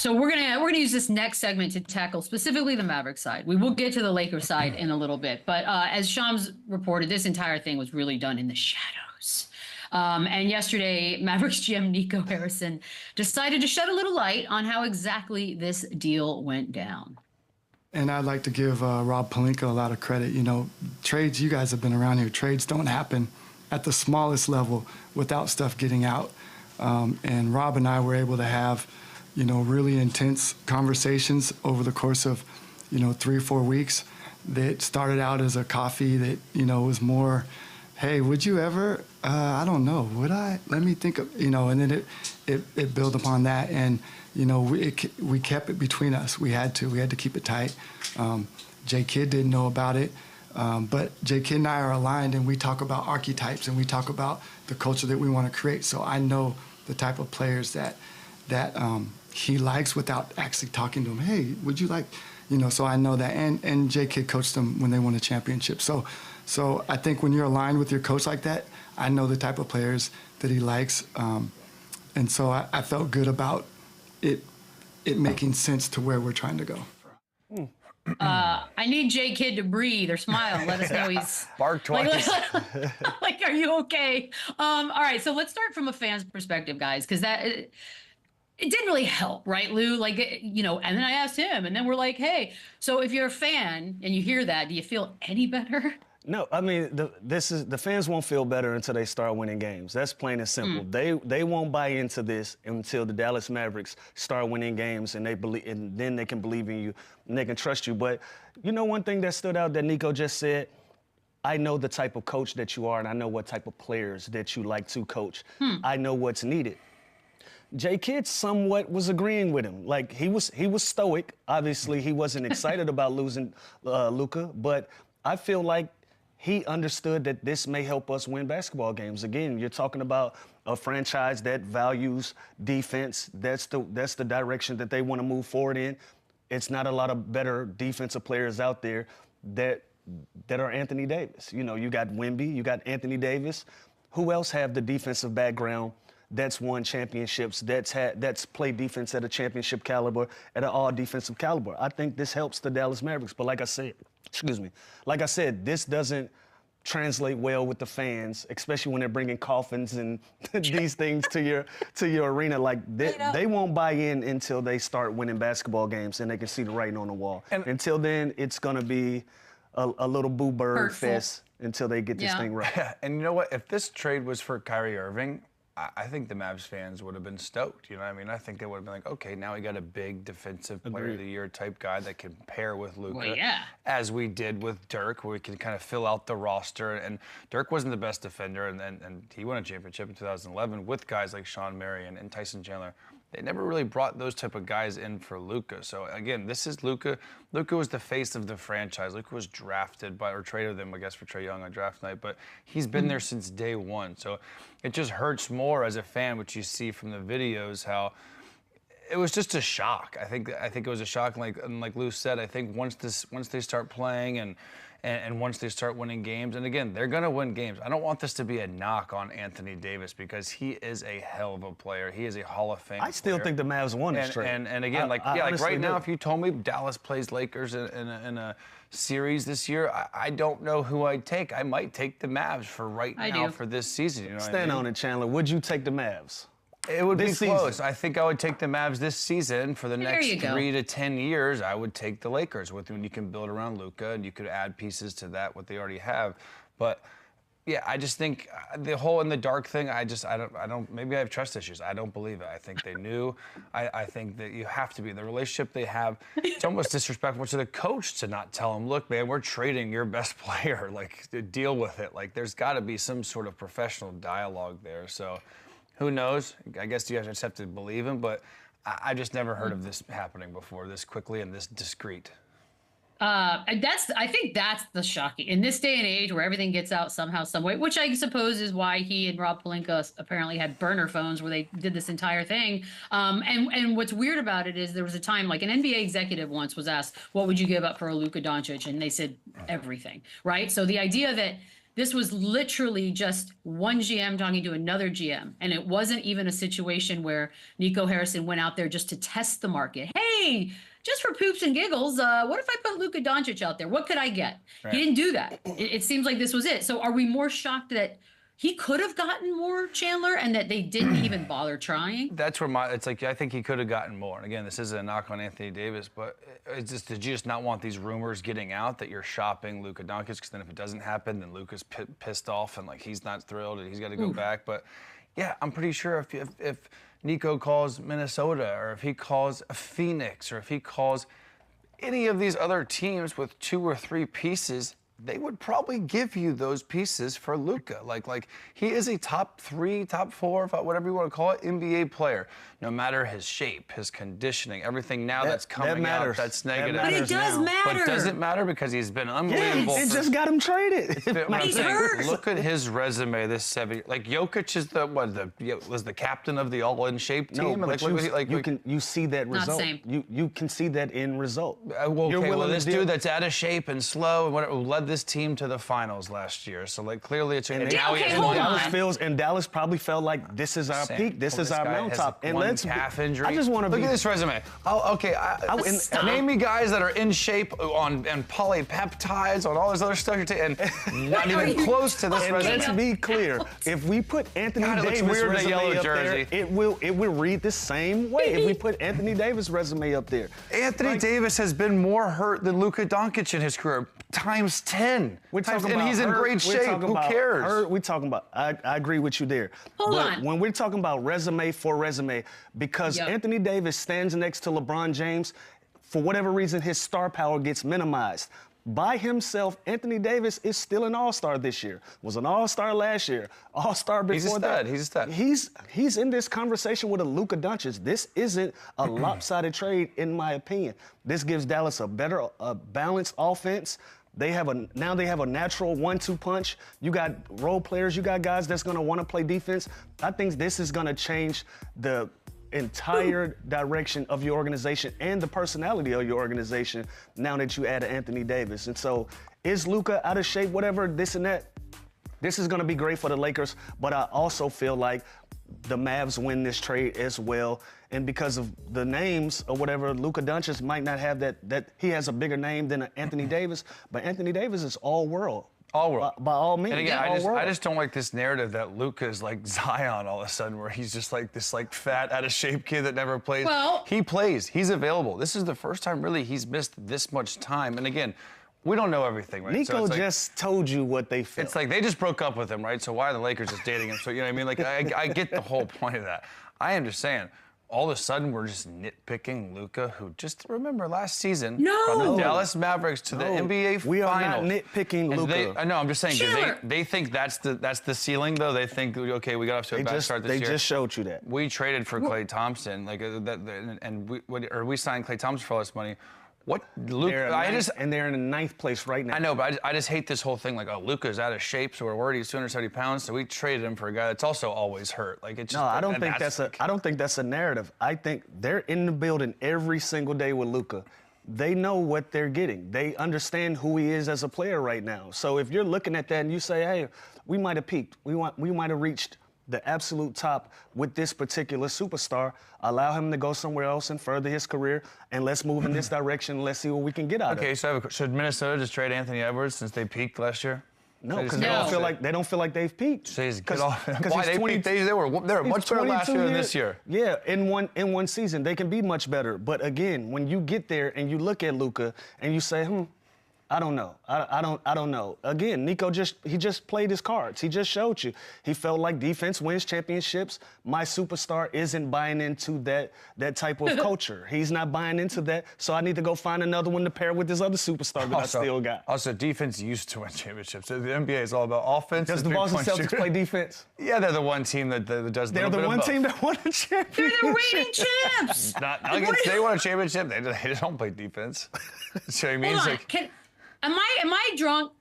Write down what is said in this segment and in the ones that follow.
So we're gonna use this next segment to tackle specifically the Mavericks side. We will get to the Lakers side in a little bit, but as Shams reported, this entire thing was really done in the shadows. And yesterday, Mavericks GM Nico Harrison decided to shed a little light on how exactly this deal went down. And I'd like to give Rob Pelinka a lot of credit. You know, trades, you guys have been around here, trades don't happen at the smallest level without stuff getting out. And Rob and I were able to have, you know, really intense conversations over the course of, you know, 3 or 4 weeks that started out as a coffee that, you know, was more, hey, would you ever, I don't know, would I? Let me think of, you know, and then it built upon that. And, you know, we kept it between us. We had to keep it tight. J Kidd didn't know about it, but J Kidd and I are aligned, and we talk about archetypes, and we talk about the culture that we want to create. So I know the type of players that he likes without actually talking to him. Hey, would you like, you know, so I know that. And J Kidd coached them when they won a championship. So I think when you're aligned with your coach like that, I know the type of players that he likes. And so I felt good about it making sense to where we're trying to go. I need J Kidd to breathe or smile. Let us know he's bark twice. Like, are you okay? All right, so let's start from a fan's perspective, guys, because it didn't really help, right, Lou? Like, you know, and then I asked him, and then we're like, hey, so if you're a fan and you hear that, do you feel any better? No, I mean, the fans won't feel better until they start winning games. That's plain and simple. They won't buy into this until the Dallas Mavericks start winning games, and then they can believe in you and they can trust you. But you know, one thing that stood out that Nico just said, I know the type of coach that you are, and I know what type of players that you like to coach. I know what's needed. J Kidd somewhat was agreeing with him. Like, he was stoic. Obviously, he wasn't excited about losing Luka, but I feel like he understood that this may help us win basketball games. Again, you're talking about a franchise that values defense. That's the direction that they want to move forward in. It's not a lot of better defensive players out there that are Anthony Davis. You know, you got Wemby, you got Anthony Davis. Who else have the defensive background that's won championships, that's played defense at a championship caliber, at an all-defensive caliber? I think this helps the Dallas Mavericks. But like I said, this doesn't translate well with the fans, especially when they're bringing coffins and these things to your arena. Like, they won't buy in until they start winning basketball games and they can see the writing on the wall. And until then, it's going to be a little boo bird fest until they get this thing right. And you know what? If this trade was for Kyrie Irving, I think the Mavs fans would have been stoked. You know what I mean? I think they would have been like, okay, now we got a big defensive player of the year type guy that can pair with Luka. Well, yeah. As we did with Dirk, where we can kind of fill out the roster. And Dirk wasn't the best defender, and he won a championship in 2011 with guys like Sean Marion and Tyson Chandler. They never really brought those type of guys in for Luka. So again, this is Luka. Luka was the face of the franchise. Luka was drafted by, or traded them, I guess, for Trae Young on draft night. But he's been there since day one. So it just hurts more as a fan, which you see from the videos, how it was just a shock. I think it was a shock. And like Lou said, I think once they start playing and once they start winning games, and again, they're going to win games. I don't want this to be a knock on Anthony Davis because he is a hell of a player. He is a Hall of Fame I still think the Mavs won it straight. And again, like right now, if you told me Dallas plays Lakers in a series this year, I don't know who I'd take. I might take the Mavs for this season. You know Stand on it, Chandler. Would you take the Mavs? It would be close. I think I would take the Mavs this season. For the next 3 to 10 years, I would take the Lakers when you can build around Luka and you could add pieces to that, what they already have. But yeah, I just think the whole in the dark thing, I don't, maybe I have trust issues. I don't believe it. I think they knew. I think that you have to be, the relationship they have, it's almost disrespectful to the coach to not tell him, look, man, we're trading your best player. Like, deal with it. Like, there's got to be some sort of professional dialogue there. So, who knows? I guess you guys just have to believe him, but I just never heard of this happening before this quickly and this discreet. I think that's the shocking in this day and age where everything gets out somehow, some way, which I suppose is why he and Rob Pelinka apparently had burner phones where they did this entire thing. And what's weird about it is there was a time, like an NBA executive once was asked, what would you give up for a Luka Doncic? And they said everything, right? So the idea that This was literally just one GM talking to another GM. And it wasn't even a situation where Nico Harrison went out there just to test the market. Hey, just for poops and giggles, what if I put Luka Doncic out there? What could I get? Right. He didn't do that. It seems like this was it. So are we more shocked that he could have gotten more, Chandler, and that they didn't even bother trying? That's where it's like, I think he could have gotten more. And again, this isn't a knock on Anthony Davis, but it's just, did you just not want these rumors getting out that you're shopping Luka Doncic? Because then if it doesn't happen, then Luka's pissed off and like he's not thrilled and he's got to go back. But yeah, I'm pretty sure if Nico calls Minnesota, or if he calls Phoenix, or if he calls any of these other teams with 2 or 3 pieces, they would probably give you those pieces for Luka. Like he is a top 3, top 4, whatever you want to call it, NBA player. No matter his shape, his conditioning, everything now that's coming out that's negative. But it does matter. But does it matter? Because he's been unbelievable. It just got him traded. He's hurt. Look at his resume. This 7, like Jokic is was the captain of the all in shape team. No, but you see that result. same. You can see that end result. This dude that's out of shape and slow and whatever led this team to the finals last year. So like clearly it's hold on. Dallas probably felt like this is our peak. This is our mountaintop. And let's calf injury. I just want to look at this resume. Oh, okay. Name me guys that are in shape on polypeptides on all this other stuff you're taking, and not even close to this resume. Let's be clear. If we put Anthony Davis resume up there, it will read the same way. If we put Anthony Davis resume up there, Anthony Davis has been more hurt than Luka Doncic in his career, times 10. And he's in great shape. Who cares? We're talking about. I agree with you there. Hold on. When we're talking about resume for resume, because Anthony Davis stands next to LeBron James, for whatever reason, his star power gets minimized. By himself, Anthony Davis is still an all-star this year. Was an all-star last year. All-star before that. He's a stud. He's in this conversation with a Luka Doncic. This isn't a lopsided trade, in my opinion. This gives Dallas a better, balanced offense. They have a natural 1-2 punch. You got role players. You got guys that's going to want to play defense. I think this is going to change the entire direction of your organization and the personality of your organization now that you add Anthony Davis. And so, is Luka out of shape? Whatever, this and that. This is going to be great for the Lakers, but I also feel like the Mavs win this trade as well. And because of the names or whatever, Luka Doncic might not have that he has a bigger name than Anthony Davis, but Anthony Davis is all world. All world. By all means. And again, I just don't like this narrative that Luka is like Zion all of a sudden, where he's just like this like fat, out of shape kid that never plays. Well, he plays. He's available. This is the first time really he's missed this much time. And again, we don't know everything, right? Nico just told you what they felt. It's like they just broke up with him, right? So why are the Lakers just dating him? So, you know what I mean? Like, I get the whole point of that. I am just saying, all of a sudden we're just nitpicking Luka, who just remember last season brought the Dallas Mavericks to the NBA Finals. We are not nitpicking Luka. I know, I'm just saying, they think that's the ceiling, though. They think, okay, we got off to a bad start this year. They just showed you that. We traded for Klay Thompson, we signed Klay Thompson for all this money. What Luka? They're in the 9th place right now. I know, but I just hate this whole thing. Like, oh, Luka's out of shape, so we're worried he's 270 pounds. So we traded him for a guy that's also always hurt. Like, it's just, no, I don't think that's a narrative. I think they're in the building every single day with Luka. They know what they're getting. They understand who he is as a player right now. So if you're looking at that and you say, hey, we might have peaked. We might have reached the absolute top with this particular superstar, allow him to go somewhere else and further his career, and let's move in this direction. Let's see what we can get out of it. Okay, so should Minnesota just trade Anthony Edwards since they peaked last year? No, because they don't feel like they've peaked. Why they peaked? They were much better last year than this year. Yeah, in one season they can be much better. But again, when you get there and you look at Luka and you say, I don't know. I don't know. Again, Nico just played his cards. He just showed you. He felt like defense wins championships. My superstar isn't buying into that type of culture. He's not buying into that. So I need to go find another one to pair with this other superstar that I still got. Also, defense used to win championships. The NBA is all about offense. Does the Boston Celtics play defense? Yeah, they're the one team that does. They're the one team that won a championship. They're the reigning champs. Not Nuggets. They won a championship. They just don't play defense. So I mean, Hold on. Am I drunk?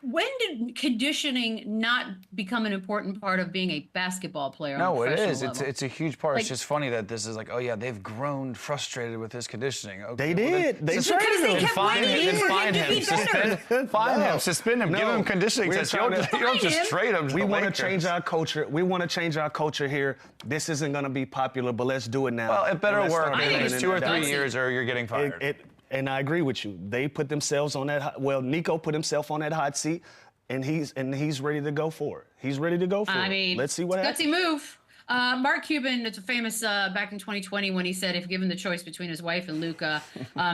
When did conditioning not become an important part of being a basketball player? No, on a it professional is. level? It's a huge part. Like- It's just funny that this is like, oh yeah, they've grown frustrated with his conditioning. Okay, They well, did. then They suspend traded him. him. They kept Fine waiting him. for him Fine to him. be better. Fine him. No. Suspend him. Give No. him conditioning We're tests. You don't Fine just him. trade him to We the want to Lakers. change our culture. We want to change our culture here. This isn't going to be popular, but let's do it now. Well, it better And let's work start in I think doing it's it's it 2 or in 3 Dallas. years, or you're getting fired. And I agree with you. They put themselves on that. Well, Nico put himself on that hot seat, and he's ready to go for it. He's ready to go for I it. mean, Let's see what happens. gutsy move. Mark Cuban, it's a famous back in 2020 when he said if given the choice between his wife and Luka,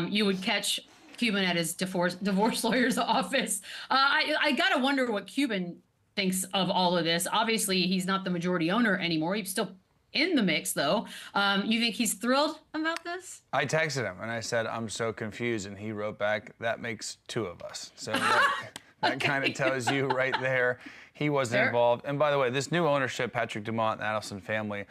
you would catch Cuban at his divorce lawyer's office. I gotta wonder what Cuban thinks of all of this. Obviously, he's not the majority owner anymore. He's still in the mix, though. You think he's thrilled about this? I texted him and I said, I'm so confused. And he wrote back, that makes 2 of us. So that kind of tells you right there he wasn't Fair. involved. And by the way, this new ownership, Patrick Dumont and Adelson family,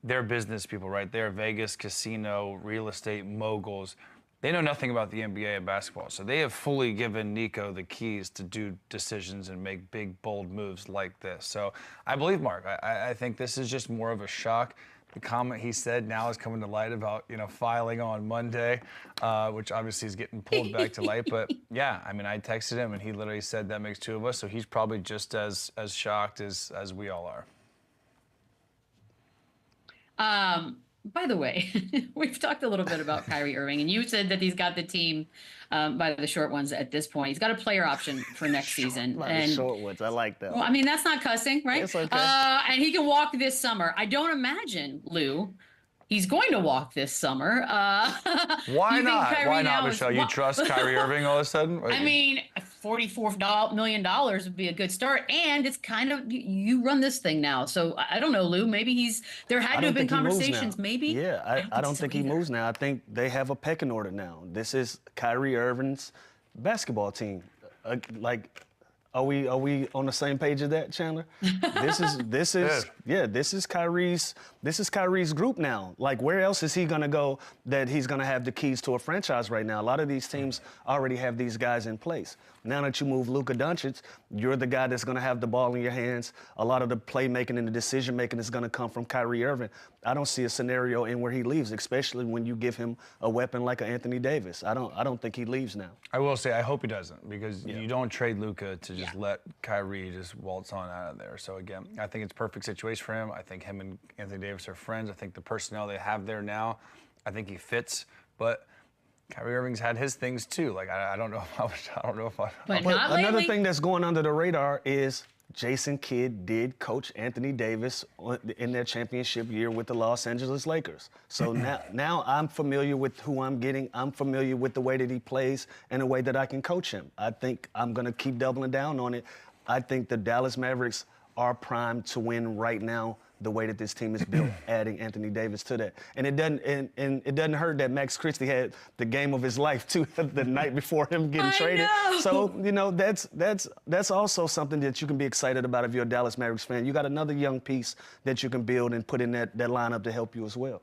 they're business people, right? They're Vegas casino, real estate moguls. They know nothing about the NBA and basketball. So they have fully given Nico the keys to do decisions and make big, bold moves like this. So I believe Mark. I think this is just more of a shock. The comment he said now is coming to light about, filing on Monday, which obviously is getting pulled back to light. But yeah, I mean, I texted him and he literally said that makes 2 of us. So he's probably just as shocked as we all are. By the way, we've talked a little bit about Kyrie Irving, and you said that he's got the team by the short ones at this point. He's got a player option for next season. Not the And short ones. I like that. well, I mean, that's not cussing, right? It's okay. And he can walk this summer. I don't imagine, Lou, he's going to walk this summer. Why you think not? Kyrie Why now not, is- Michelle? You trust Kyrie Irving all of a sudden? I mean, $44 million would be a good start, and it's kind of you run this thing now. So I don't know, Lou. Maybe there had to have been conversations. Maybe. Yeah, I don't think he either. moves now. I think they have a pecking order now. This is Kyrie Irving's basketball team. Are we on the same page as that, Chandler? This is Kyrie's group now. Like, where else is he gonna go that he's gonna have the keys to a franchise right now? A lot of these teams already have these guys in place. Now that you move Luka Doncic, you're the guy that's gonna have the ball in your hands. A lot of the playmaking and the decision making is gonna come from Kyrie Irving. I don't see a scenario in where he leaves, especially when you give him a weapon like Anthony Davis. I don't think he leaves now. I will say, I hope he doesn't, because you don't trade Luka to just let Kyrie just waltz on out of there. So again, I think it's a perfect situation for him. I think him and Anthony Davis are friends. I think the personnel they have there now, I think he fits. But Kyrie Irving's had his things too. Like I don't know if I. But But not another lately. thing that's going under the radar is Jason Kidd did coach Anthony Davis in their championship year with the Los Angeles Lakers. So now I'm familiar with who I'm getting. I'm familiar with the way that he plays and the way that I can coach him. I think I'm going to keep doubling down on it. I think the Dallas Mavericks are primed to win right now, the way that this team is built, adding Anthony Davis to that. And it doesn't hurt that Max Christie had the game of his life too the night before him getting I traded. know. So, that's also something that you can be excited about if you're a Dallas Mavericks fan. You got another young piece that you can build and put in that lineup to help you as well.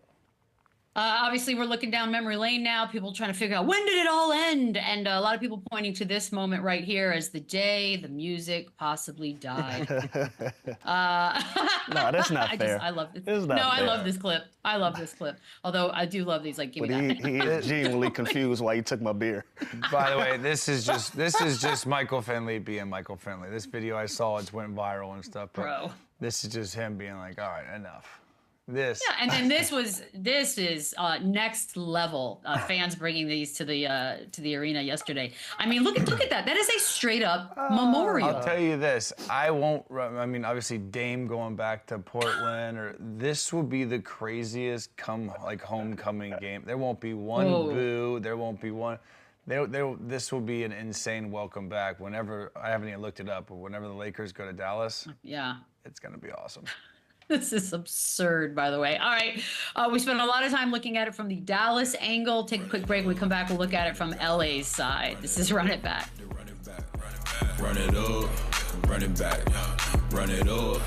Obviously, we're looking down memory lane now. People trying to figure out when did it all end, and a lot of people pointing to this moment right here as the day the music possibly died. No, that's not fair. I love this. It's not I fair. love this clip. I love this clip. Although I do love these. Like, give But me that. he is genuinely confused why you took my beer. By the way, this is just Michael Finley being Michael Finley. This video I saw, it went viral and stuff. But Bro. this is just him being like, all right, enough. This. Yeah, and then this is next level. Fans bringing these to the arena yesterday. I mean, look at that. That is a straight up memorial. I'll tell you this. I mean, obviously Dame going back to Portland, or this will be the craziest homecoming game. There won't be one boo. There won't be one. This will be an insane welcome back. Whenever, I haven't even looked it up, but whenever the Lakers go to Dallas, Yeah. it's gonna be awesome. This is absurd, by the way. All right. We spent a lot of time looking at it from the Dallas angle. Take a quick break. When we come back, we'll look at it from LA's side. This is Run It Back. Run it up, run it back, run it up.